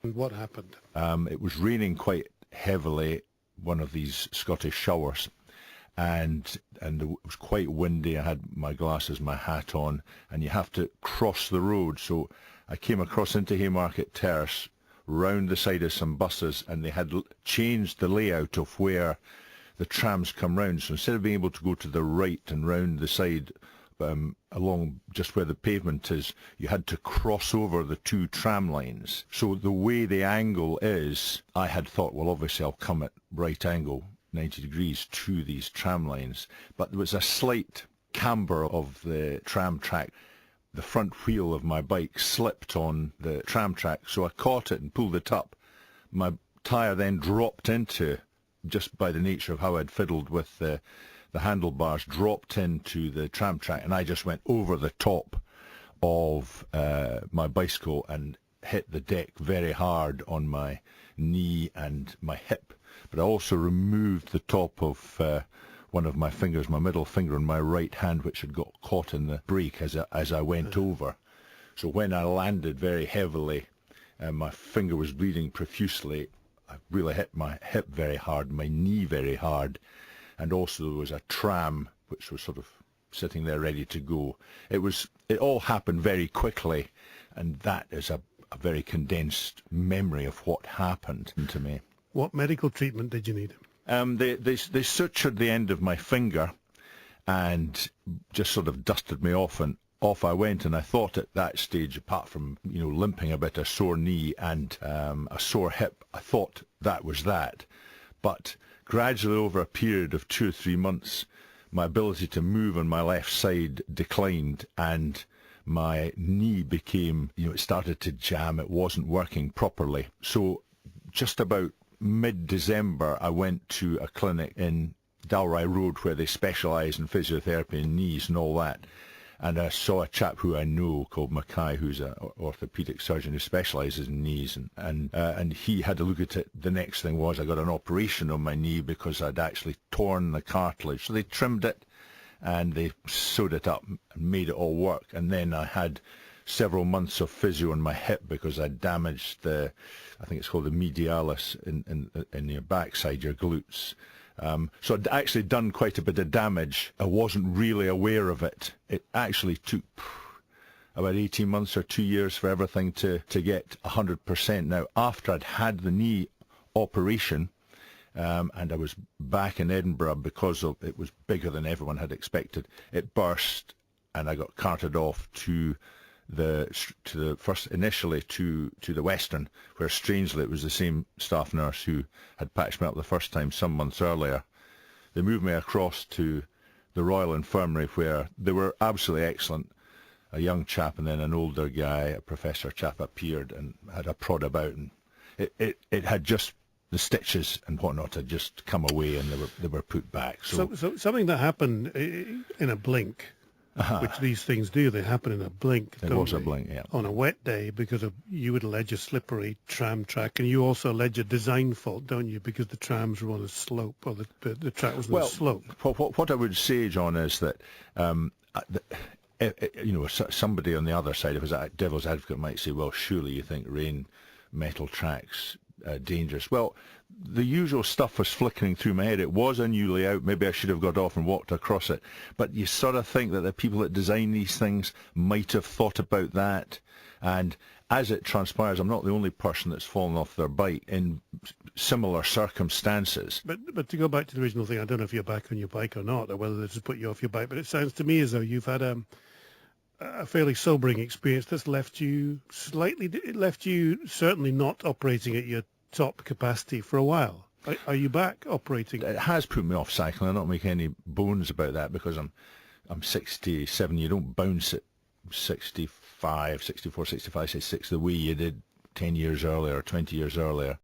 And what happened? It was raining quite heavily, one of these Scottish showers, and it was quite windy. I had my glasses, my hat on, and you have to cross the road. So I came across into Haymarket Terrace, round the side of some buses, and they had changed the layout of where the trams come round. So instead of being able to go to the right and round the side along just where the pavement is, you had to cross over the two tram lines. So the way the angle is, I had thought, well, obviously I'll come at right angle, 90 degrees, to these tram lines. But there was a slight camber of the tram track. The front wheel of my bike slipped on the tram track, so I caught it and pulled it up. My tyre then dropped into, just by the nature of how I'd fiddled with the handlebars, dropped into the tram track, and I just went over the top of my bicycle and hit the deck very hard on my knee and my hip. But I also removed the top of one of my fingers, my middle finger on my right hand, which had got caught in the brake as I went over. So when I landed very heavily, my finger was bleeding profusely. I really hit my hip very hard, my knee very hard, and also there was a tram which was sort of sitting there ready to go. It all happened very quickly, and that is a very condensed memory of what happened to me. What medical treatment did you need? They sutured the end of my finger and just sort of dusted me off, and off I went. And I thought at that stage, apart from limping a bit, a sore knee and a sore hip, I thought that was that. But gradually, over a period of 2 or 3 months, my ability to move on my left side declined, and my knee became, it started to jam. It wasn't working properly. So just about mid-December, I went to a clinic in Dalry Road where they specialise in physiotherapy in knees and all that. And I saw a chap who I know called Mackay, who's an orthopaedic surgeon who specialises in knees, and he had a look at it. The next thing was I got an operation on my knee because I'd actually torn the cartilage. So they trimmed it and they sewed it up and made it all work. And then I had several months of physio on my hip because I damaged I think it's called the medialis in your backside, your glutes. So I'd actually done quite a bit of damage. I wasn't really aware of it. It actually took about 18 months or 2 years for everything to get 100%. Now, after I'd had the knee operation, and I was back in Edinburgh because it was bigger than everyone had expected, it burst, and I got carted off to the first initially to the Western, where strangely it was the same staff nurse who had patched me up the first time some months earlier. They moved me across to the Royal Infirmary, where they were absolutely excellent. A young chap and then an older guy, a professor chap, appeared and had a prod about, and it had just, the stitches and whatnot had just come away, and they were put back. So something that happened in a blink. Which these things do, they happen in a blink. It was a blink, yeah. On a wet day, because you would allege a slippery tram track, and you also allege a design fault, don't you? Because the trams were on a slope, or the track was on a slope. What I would say, John, is that somebody on the other side, if it was a devil's advocate, might say, well, surely you think rain, metal tracks, dangerous. Well, the usual stuff was flickering through my head. It was a new layout. Maybe I should have got off and walked across it. But you sort of think that the people that design these things might have thought about that. And as it transpires, I'm not the only person that's fallen off their bike in similar circumstances. But to go back to the original thing, I don't know if you're back on your bike or not, or whether they just put you off your bike, but it sounds to me as though you've had a fairly sobering experience that's left you certainly not operating at your top capacity for a while. Are you back operating? It has put me off cycling. I don't make any bones about that, because I'm 67. You don't bounce at 65, 64, 65, 66 the way you did 10 years earlier or 20 years earlier.